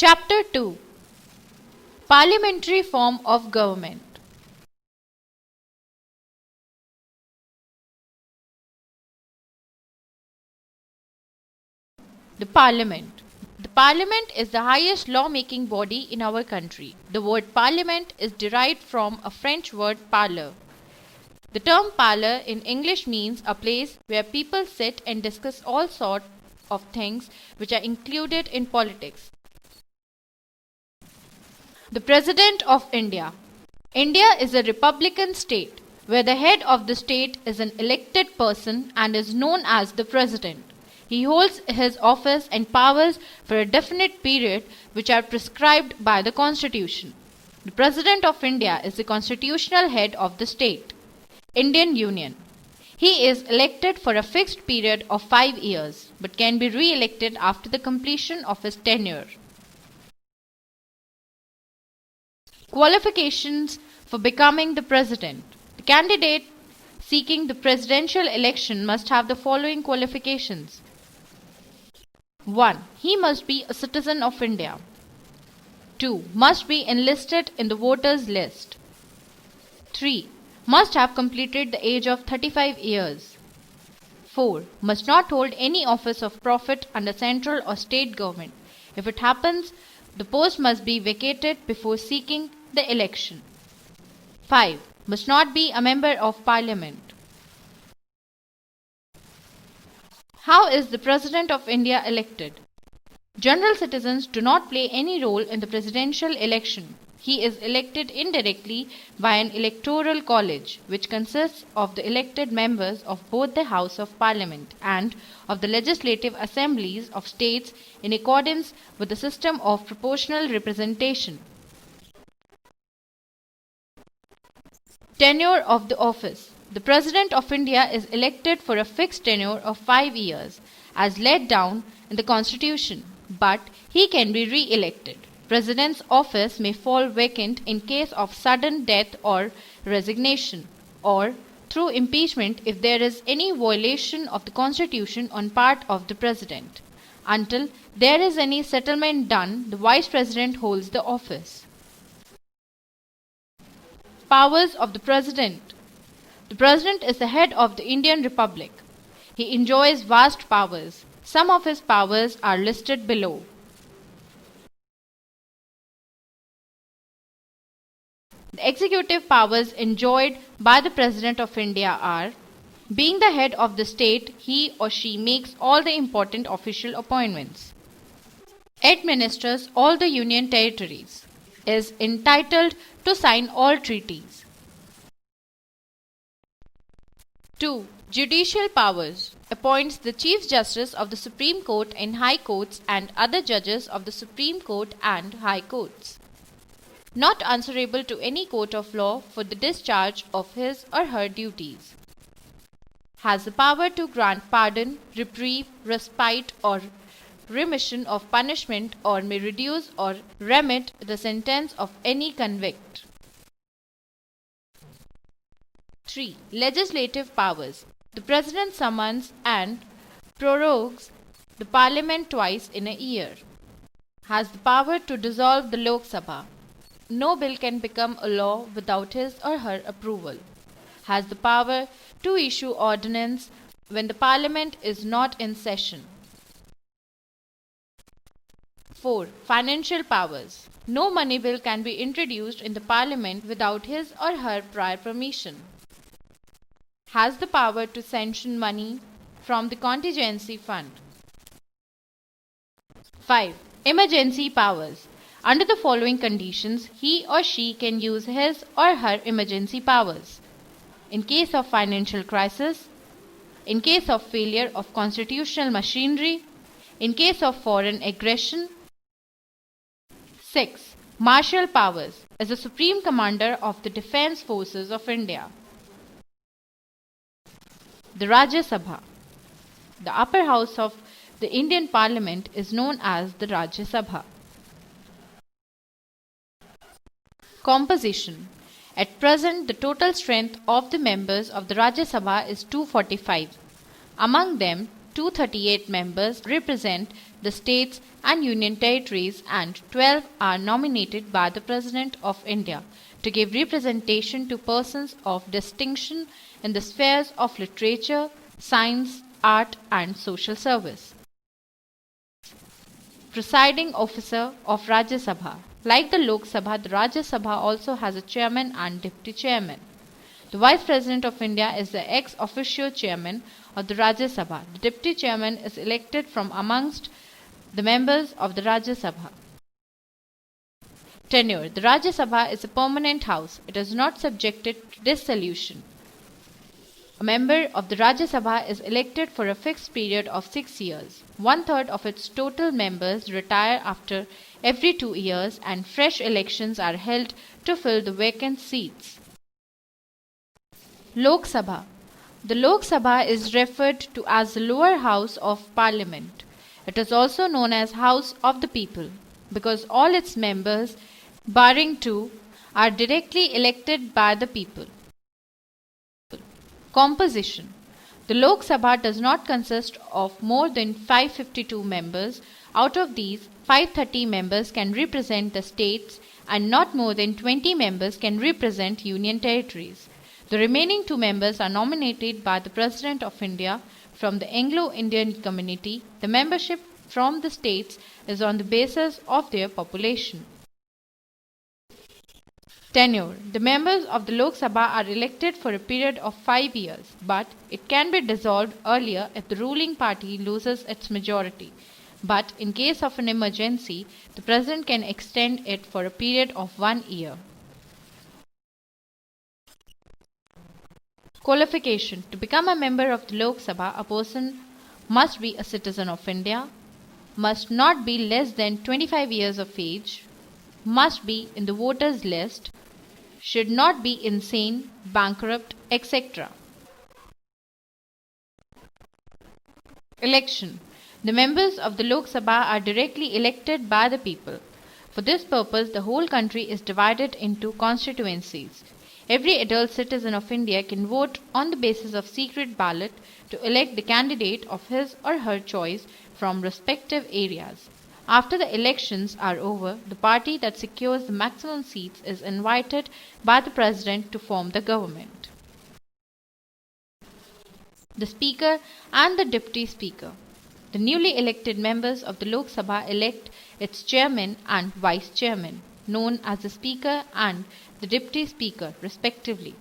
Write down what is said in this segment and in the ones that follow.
Chapter 2 Parliamentary Form of Government. The Parliament. The Parliament is the highest law-making body in our country. The word Parliament is derived from a French word parler. The term parlour in English means a place where people sit and discuss all sorts of things which are included in politics. The President of India. India is a republican state where the head of the state is an elected person and is known as the President. He holds his office and powers for a definite period which are prescribed by the Constitution. The President of India is the constitutional head of the state. Indian Union. He is elected for a fixed period of 5 years but can be re-elected after the completion of his tenure. Qualifications for becoming the President. The candidate seeking the presidential election must have the following qualifications. 1. He must be a citizen of India. 2. Must be enlisted in the voters list. 3. Must have completed the age of 35 years. 4. Must not hold any office of profit under central or state government. If it happens, the post must be vacated before seeking the election. 5. Must not be a member of Parliament. How is the President of India elected? General citizens do not play any role in the presidential election. He is elected indirectly by an electoral college, which consists of the elected members of both the House of Parliament and of the legislative assemblies of states in accordance with the system of proportional representation. Tenure of the office. The President of India is elected for a fixed tenure of 5 years, as laid down in the Constitution, but he can be re-elected. President's office may fall vacant in case of sudden death or resignation, or through impeachment if there is any violation of the Constitution on part of the President. Until there is any settlement done, the Vice President holds the office. Powers of the President. The President is the head of the Indian Republic. He enjoys vast powers. Some of his powers are listed below. The executive powers enjoyed by the President of India are: being the head of the state, he or she makes all the important official appointments, administers all the union territories, is entitled to sign all treaties. 2. Judicial powers. Appoints the Chief Justice of the Supreme Court and High Courts and other judges of the Supreme Court and High Courts, not answerable to any court of law for the discharge of his or her duties. Has the power to grant pardon, reprieve, respite or remission of punishment, or may reduce or remit the sentence of any convict. 3. Legislative powers. The President summons and prorogues the Parliament twice in a year. Has the power to dissolve the Lok Sabha. No bill can become a law without his or her approval. Has the power to issue ordinance when the Parliament is not in session. 4. Financial powers. No money bill can be introduced in the Parliament without his or her prior permission. Has the power to sanction money from the contingency fund. 5. Emergency powers. Under the following conditions, he or she can use his or her emergency powers: in case of financial crisis, in case of failure of constitutional machinery, in case of foreign aggression. 6. Martial powers. As the Supreme Commander of the Defence Forces of India. The Rajya Sabha. The upper house of the Indian Parliament is known as the Rajya Sabha. Composition. At present, the total strength of the members of the Rajya Sabha is 245. Among them, 238 members represent the states and union territories, and 12 are nominated by the President of India to give representation to persons of distinction in the spheres of literature, science, art, and social service. Presiding officer of Rajya Sabha. Like the Lok Sabha, the Rajya Sabha also has a chairman and deputy chairman. The Vice President of India is the ex officio chairman of the Rajya Sabha. The deputy chairman is elected from amongst the members of the Rajya Sabha. Tenure. The Rajya Sabha is a permanent house. It is not subjected to dissolution. A member of the Rajya Sabha is elected for a fixed period of 6 years. 1/3 of its total members retire after every 2 years, and fresh elections are held to fill the vacant seats. Lok Sabha. The Lok Sabha is referred to as the lower house of Parliament. It is also known as House of the People because all its members, barring 2, are directly elected by the people. Composition. The Lok Sabha does not consist of more than 552 members. Out of these, 530 members can represent the states and not more than 20 members can represent union territories. The remaining 2 members are nominated by the President of India from the Anglo-Indian community. The membership from the states is on the basis of their population. Tenure. The members of the Lok Sabha are elected for a period of 5 years, but it can be dissolved earlier if the ruling party loses its majority. But in case of an emergency, the President can extend it for a period of 1 year. Qualification. To become a member of the Lok Sabha, a person must be a citizen of India, must not be less than 25 years of age, must be in the voters list, should not be insane, bankrupt, etc. Election. The members of the Lok Sabha are directly elected by the people. For this purpose, the whole country is divided into constituencies. Every adult citizen of India can vote on the basis of secret ballot to elect the candidate of his or her choice from respective areas. After the elections are over, the party that secures the maximum seats is invited by the President to form the government. The Speaker and the Deputy Speaker. The newly elected members of the Lok Sabha elect its chairman and vice chairman, known as the Speaker and the Deputy Speaker, respectively.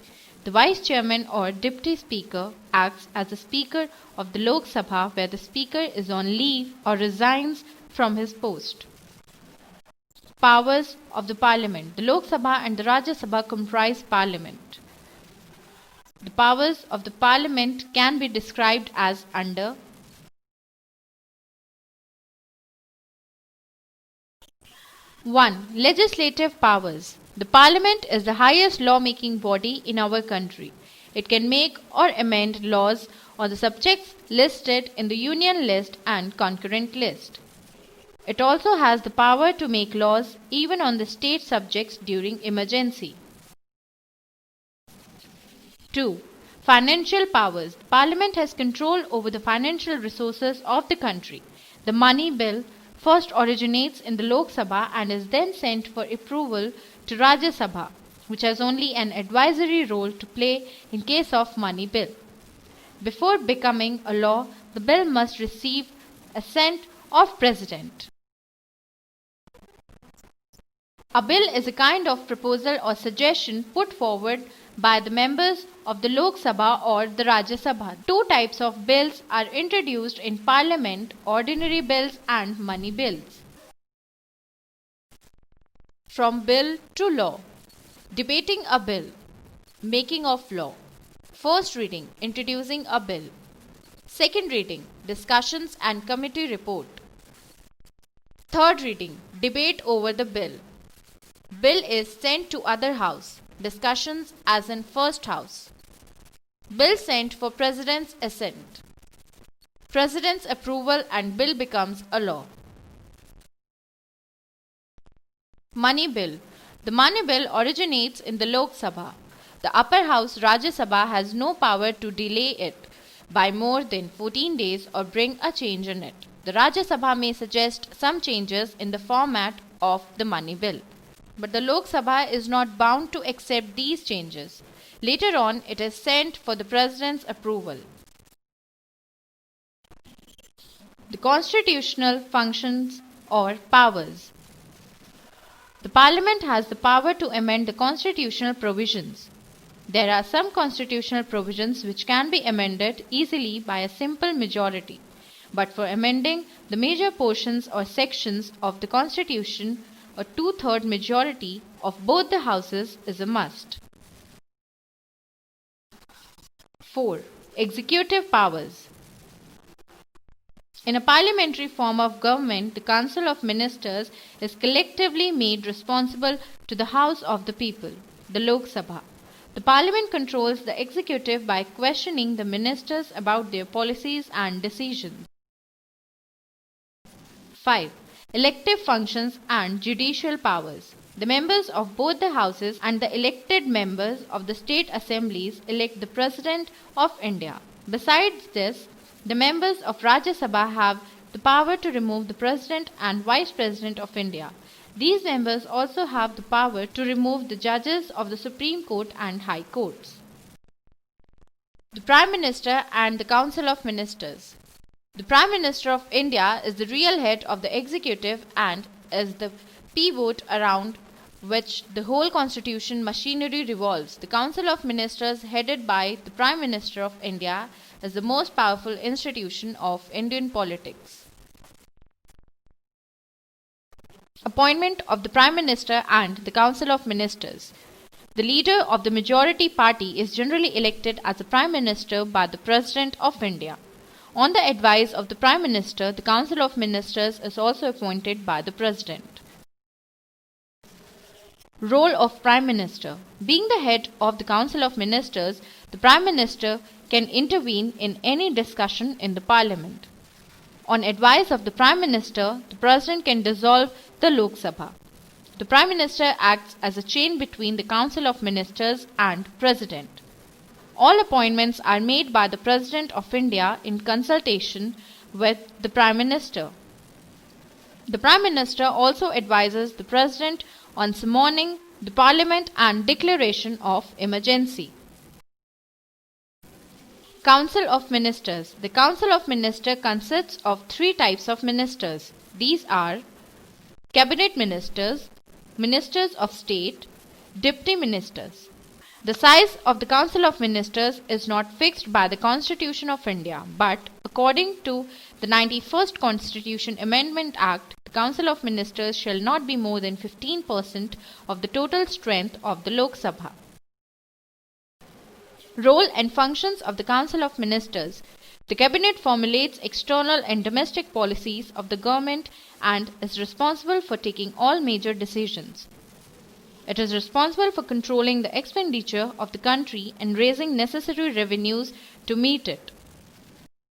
The Vice Chairman or Deputy Speaker acts as the Speaker of the Lok Sabha where the Speaker is on leave or resigns from his post. Powers of the Parliament. The Lok Sabha and the Rajya Sabha comprise Parliament. The powers of the Parliament can be described as under: 1. Legislative powers. The Parliament is the highest law-making body in our country. It can make or amend laws on the subjects listed in the Union list and concurrent list. It also has the power to make laws even on the state subjects during emergency. 2. Financial powers. The Parliament has control over the financial resources of the country. The money bill first originates in the Lok Sabha and is then sent for approval to Rajya Sabha, which has only an advisory role to play in case of money bill. Before becoming a law, the bill must receive assent of President. A bill is a kind of proposal or suggestion put forward by the members of the Lok Sabha or the Rajya Sabha. 2 types of bills are introduced in Parliament: ordinary bills and money bills. From bill to law. Debating a bill. Making of law. First reading, introducing a bill. Second reading, discussions and committee report. Third reading, debate over the bill. Bill is sent to other house. Discussions as in first house. Bill sent for President's assent. President's approval and bill becomes a law. Money bill. The money bill originates in the Lok Sabha. The upper house Rajya Sabha has no power to delay it by more than 14 days or bring a change in it. the Rajya Sabha may suggest some changes in the format of the money bill. But the Lok Sabha is not bound to accept these changes. Later on, it is sent for the President's approval. The constitutional functions or powers. The Parliament has the power to amend the constitutional provisions. There are some constitutional provisions which can be amended easily by a simple majority. But for amending the major portions or sections of the Constitution, a two-thirds majority of both the houses is a must. 4. Executive powers. In a parliamentary form of government, the Council of Ministers is collectively made responsible to the House of the People, the Lok Sabha. The Parliament controls the executive by questioning the ministers about their policies and decisions. 5. Elective functions and judicial powers. The members of both the houses and the elected members of the state assemblies elect the President of India. Besides this, the members of Rajya Sabha have the power to remove the President and Vice President of India. These members also have the power to remove the judges of the Supreme Court and High Courts. The Prime Minister and the Council of Ministers. The Prime Minister of India is the real head of the executive and is the pivot around which the whole constitution machinery revolves. The Council of Ministers, headed by the Prime Minister of India, is the most powerful institution of Indian politics. Appointment of the Prime Minister and the Council of Ministers. The leader of the majority party is generally elected as the Prime Minister by the President of India. On the advice of the Prime Minister, the Council of Ministers is also appointed by the President. Role of Prime Minister. Being the head of the Council of Ministers, the Prime Minister can intervene in any discussion in the Parliament. On advice of the Prime Minister, the President can dissolve the Lok Sabha. The Prime Minister acts as a chain between the Council of Ministers and President. All appointments are made by the President of India in consultation with the Prime Minister. The Prime Minister also advises the President on summoning the Parliament and declaration of emergency. Council of Ministers. The Council of Ministers consists of three types of ministers. These are Cabinet Ministers, Ministers of State, Deputy Ministers. The size of the Council of Ministers is not fixed by the Constitution of India, but according to the 91st Constitution Amendment Act, the Council of Ministers shall not be more than 15% of the total strength of the Lok Sabha. Role and functions of the Council of Ministers. The Cabinet formulates external and domestic policies of the government and is responsible for taking all major decisions. It is responsible for controlling the expenditure of the country and raising necessary revenues to meet it.